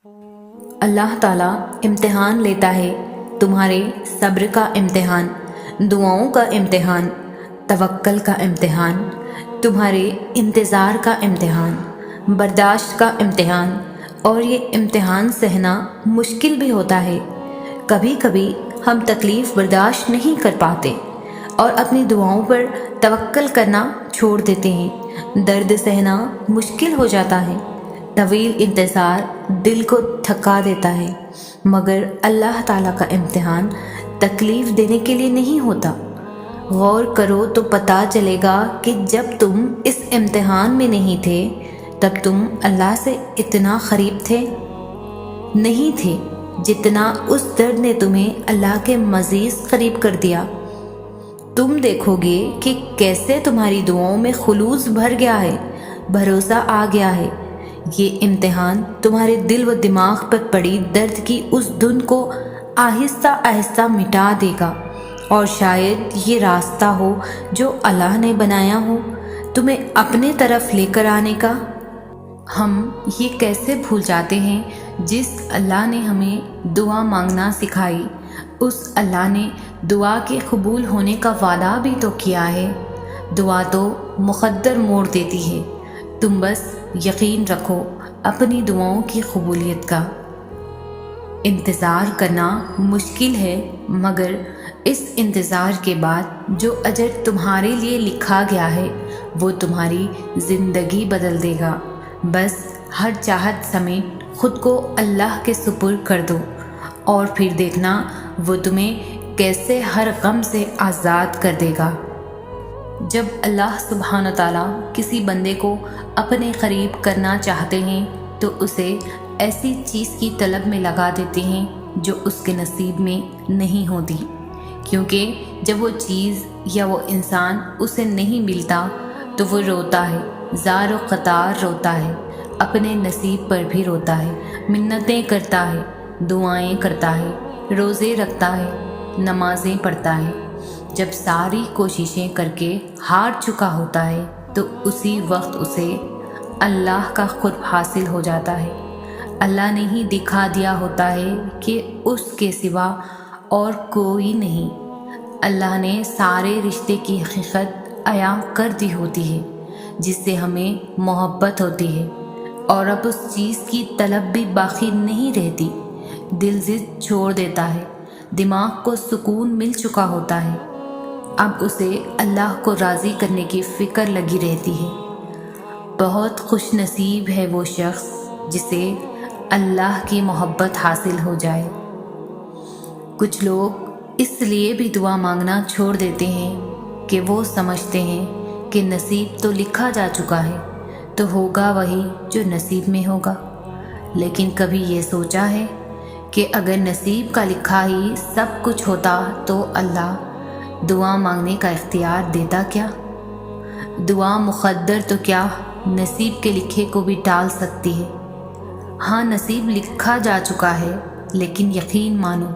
اللہ تعالیٰ امتحان لیتا ہے، تمہارے صبر کا امتحان، دعاؤں کا امتحان، توکل کا امتحان، تمہارے انتظار کا امتحان، برداشت کا امتحان۔ اور یہ امتحان سہنا مشکل بھی ہوتا ہے۔ کبھی کبھی ہم تکلیف برداشت نہیں کر پاتے اور اپنی دعاؤں پر توکل کرنا چھوڑ دیتے ہیں۔ درد سہنا مشکل ہو جاتا ہے، طویل انتظار دل کو تھکا دیتا ہے، مگر اللہ تعالیٰ کا امتحان تکلیف دینے کے لیے نہیں ہوتا۔ غور کرو تو پتہ چلے گا کہ جب تم اس امتحان میں نہیں تھے تب تم اللہ سے اتنا قریب تھے نہیں تھے جتنا اس درد نے تمہیں اللہ کے مزید قریب کر دیا۔ تم دیکھو گے کہ کیسے تمہاری دعاؤں میں خلوص بھر گیا ہے، بھروسہ آ گیا ہے۔ یہ امتحان تمہارے دل و دماغ پر پڑی درد کی اس دھن کو آہستہ آہستہ مٹا دے گا، اور شاید یہ راستہ ہو جو اللہ نے بنایا ہو تمہیں اپنے طرف لے کر آنے کا۔ ہم یہ کیسے بھول جاتے ہیں جس اللہ نے ہمیں دعا مانگنا سکھائی، اس اللہ نے دعا کے قبول ہونے کا وعدہ بھی تو کیا ہے۔ دعا تو مقدر موڑ دیتی ہے، تم بس یقین رکھو اپنی دعاؤں کی قبولیت کا۔ انتظار کرنا مشکل ہے، مگر اس انتظار کے بعد جو اجر تمہارے لیے لکھا گیا ہے وہ تمہاری زندگی بدل دے گا۔ بس ہر چاہت سمیت خود کو اللہ کے سپرد کر دو، اور پھر دیکھنا وہ تمہیں کیسے ہر غم سے آزاد کر دے گا۔ جب اللہ سبحانہ تعالیٰ کسی بندے کو اپنے قریب کرنا چاہتے ہیں تو اسے ایسی چیز کی طلب میں لگا دیتے ہیں جو اس کے نصیب میں نہیں ہوتی، کیونکہ جب وہ چیز یا وہ انسان اسے نہیں ملتا تو وہ روتا ہے، زار و قطار روتا ہے، اپنے نصیب پر بھی روتا ہے، منتیں کرتا ہے، دعائیں کرتا ہے، روزے رکھتا ہے، نمازیں پڑھتا ہے۔ جب ساری کوششیں کر کے ہار چکا ہوتا ہے تو اسی وقت اسے اللہ کا قرب حاصل ہو جاتا ہے۔ اللہ نے ہی دکھا دیا ہوتا ہے کہ اس کے سوا اور کوئی نہیں۔ اللہ نے سارے رشتے کی حقیقت عیاں کر دی ہوتی ہے جس سے ہمیں محبت ہوتی ہے، اور اب اس چیز کی طلب بھی باقی نہیں رہتی۔ دل ضد چھوڑ دیتا ہے، دماغ کو سکون مل چکا ہوتا ہے، اب اسے اللہ کو راضی کرنے کی فکر لگی رہتی ہے۔ بہت خوش نصیب ہے وہ شخص جسے اللہ کی محبت حاصل ہو جائے۔ کچھ لوگ اس لیے بھی دعا مانگنا چھوڑ دیتے ہیں کہ وہ سمجھتے ہیں کہ نصیب تو لکھا جا چکا ہے تو ہوگا وہی جو نصیب میں ہوگا۔ لیکن کبھی یہ سوچا ہے کہ اگر نصیب کا لکھا ہی سب کچھ ہوتا تو اللہ دعا مانگنے کا اختیار دیتا کیا؟ دعا مقدر تو کیا نصیب کے لکھے کو بھی ٹال سکتی ہے۔ ہاں، نصیب لکھا جا چکا ہے، لیکن یقین مانو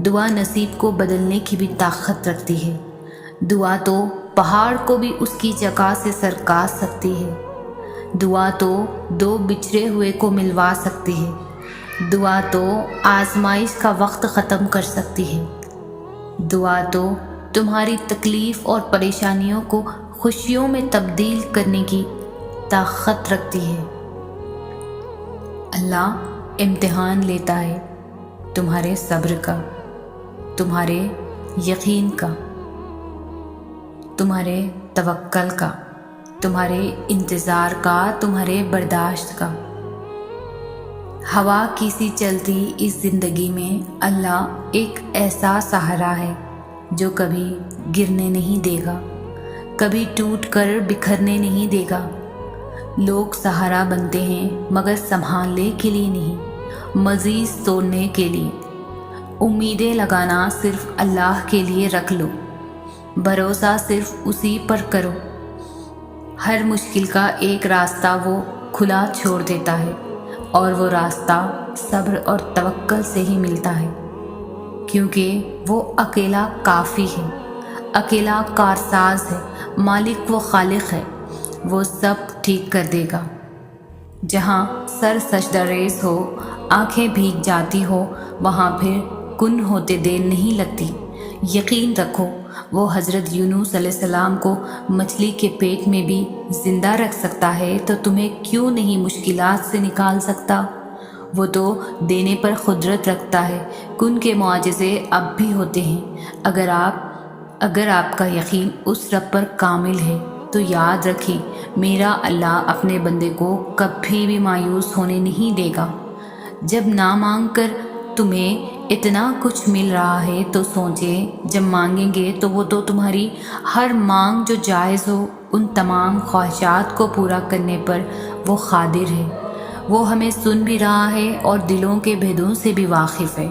دعا نصیب کو بدلنے کی بھی طاقت رکھتی ہے۔ دعا تو پہاڑ کو بھی اس کی جگہ سے سرکا سکتی ہے۔ دعا تو دو بچھڑے ہوئے کو ملوا سکتی ہے۔ دعا تو آزمائش کا وقت ختم کر سکتی ہے۔ دعا تو تمہاری تکلیف اور پریشانیوں کو خوشیوں میں تبدیل کرنے کی طاقت رکھتی ہے۔ اللہ امتحان لیتا ہے تمہارے صبر کا، تمہارے یقین کا، تمہارے توکل کا، تمہارے انتظار کا، تمہارے برداشت کا۔ ہوا کی سی چلتی اس زندگی میں اللہ ایک ایسا سہارا ہے جو کبھی گرنے نہیں دے گا، کبھی ٹوٹ کر بکھرنے نہیں دے گا۔ لوگ سہارا بنتے ہیں مگر سنبھالنے کے لیے نہیں، مزید توڑنے کے لیے۔ امیدیں لگانا صرف اللہ کے لیے رکھ لو، بھروسہ صرف اسی پر کرو۔ ہر مشکل کا ایک راستہ وہ کھلا چھوڑ دیتا ہے، اور وہ راستہ صبر اور توکل سے ہی ملتا ہے، کیونکہ وہ اکیلا کافی ہے، اکیلا کارساز ہے، مالک و خالق ہے، وہ سب ٹھیک کر دے گا۔ جہاں سر سجدہ ریز ہو، آنکھیں بھیگ جاتی ہو، وہاں پھر کن ہوتے دیر نہیں لگتی۔ یقین رکھو وہ حضرت یونس علیہ السلام کو مچھلی کے پیٹ میں بھی زندہ رکھ سکتا ہے تو تمہیں کیوں نہیں مشکلات سے نکال سکتا؟ وہ تو دینے پر قدرت رکھتا ہے۔ کن کے معجزے اب بھی ہوتے ہیں۔ اگر آپ کا یقین اس رب پر کامل ہے تو یاد رکھیں، میرا اللہ اپنے بندے کو کبھی بھی مایوس ہونے نہیں دے گا۔ جب نہ مانگ کر تمہیں اتنا کچھ مل رہا ہے تو سوچیں، جب مانگیں گے تو وہ تو تمہاری ہر مانگ جو جائز ہو، ان تمام خواہشات کو پورا کرنے پر وہ قادر ہے۔ وہ ہمیں سن بھی رہا ہے اور دلوں کے بھیدوں سے بھی واقف ہے۔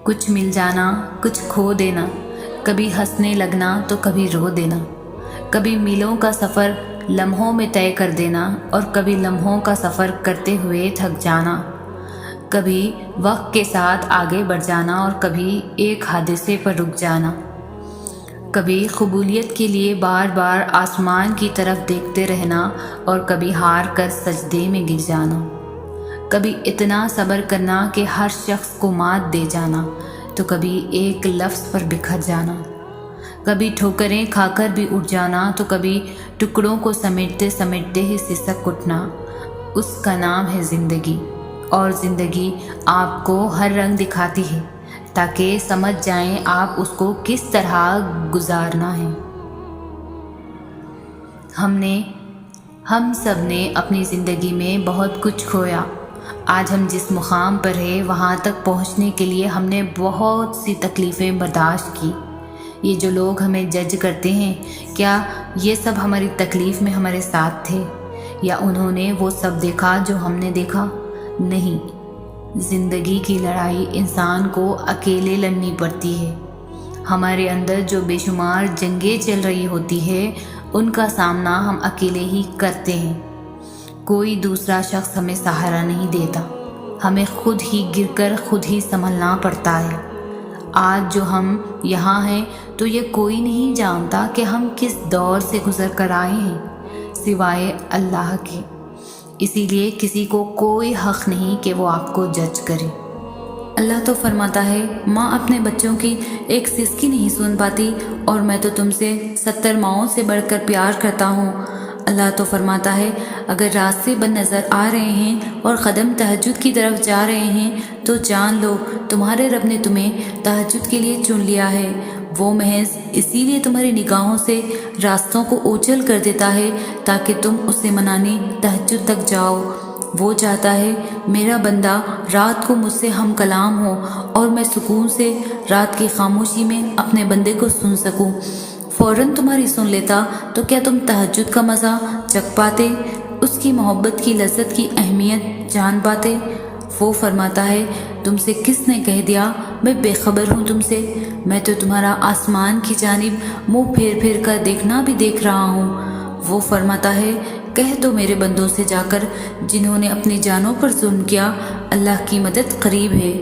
کچھ مل جانا، کچھ کھو دینا، کبھی ہنسنے لگنا تو کبھی رو دینا، کبھی میلوں کا سفر لمحوں میں طے کر دینا اور کبھی لمحوں کا سفر کرتے ہوئے تھک جانا، کبھی وقت کے ساتھ آگے بڑھ جانا اور کبھی ایک حادثے پر رک جانا، کبھی قبولیت کے لیے بار بار آسمان کی طرف دیکھتے رہنا اور کبھی ہار کر سجدے میں گر جانا، کبھی اتنا صبر کرنا کہ ہر شخص کو مات دے جانا تو کبھی ایک لفظ پر بکھر جانا، کبھی ٹھوکریں کھا کر بھی اٹھ جانا تو کبھی ٹکڑوں کو سمیٹتے سمیٹتے ہی سسک اٹھنا۔ اس کا نام ہے زندگی، اور زندگی آپ کو ہر رنگ دکھاتی ہے تاکہ سمجھ جائیں آپ اس کو کس طرح گزارنا ہے۔ ہم سب نے اپنی زندگی میں بہت کچھ کھویا۔ آج ہم جس مقام پر ہیں وہاں تک پہنچنے کے لیے ہم نے بہت سی تکلیفیں برداشت کی۔ یہ جو لوگ ہمیں جج کرتے ہیں، کیا یہ سب ہماری تکلیف میں ہمارے ساتھ تھے، یا انہوں نے وہ سب دیکھا جو ہم نے دیکھا؟ نہیں، زندگی کی لڑائی انسان کو اکیلے لڑنی پڑتی ہے۔ ہمارے اندر جو بے شمار جنگیں چل رہی ہوتی ہے، ان کا سامنا ہم اکیلے ہی کرتے ہیں۔ کوئی دوسرا شخص ہمیں سہارا نہیں دیتا، ہمیں خود ہی گر کر خود ہی سنبھلنا پڑتا ہے۔ آج جو ہم یہاں ہیں تو یہ کوئی نہیں جانتا کہ ہم کس دور سے گزر کر آئے ہیں سوائے اللہ کے۔ اسی لیے کسی کو کوئی حق نہیں کہ وہ آپ کو جج کرے۔ اللہ تو فرماتا ہے، ماں اپنے بچوں کی ایک سسکی نہیں سن پاتی اور میں تو تم سے 70 ماؤں سے بڑھ کر پیار کرتا ہوں۔ اللہ تو فرماتا ہے، اگر راستے بد نظر آ رہے ہیں اور قدم تہجد کی طرف جا رہے ہیں تو جان لو تمہارے رب نے تمہیں تہجد کے لیے چن لیا ہے۔ وہ محض اسی لیے تمہاری نگاہوں سے راستوں کو اوچل کر دیتا ہے تاکہ تم اسے منانے تہجد تک جاؤ۔ وہ چاہتا ہے میرا بندہ رات کو مجھ سے ہم کلام ہو اور میں سکون سے رات کی خاموشی میں اپنے بندے کو سن سکوں۔ فوراً تمہاری سن لیتا تو کیا تم تہجد کا مزہ چکھ پاتے، اس کی محبت کی لذت کی اہمیت جان پاتے؟ وہ فرماتا ہے، تم سے کس نے کہہ دیا میں بے خبر ہوں تم سے؟ میں تو تمہارا آسمان کی جانب منہ پھیر پھیر کر دیکھنا بھی دیکھ رہا ہوں۔ وہ فرماتا ہے، کہہ دو میرے بندوں سے جا کر جنہوں نے اپنی جانوں پر ظلم کیا، اللہ کی مدد قریب ہے۔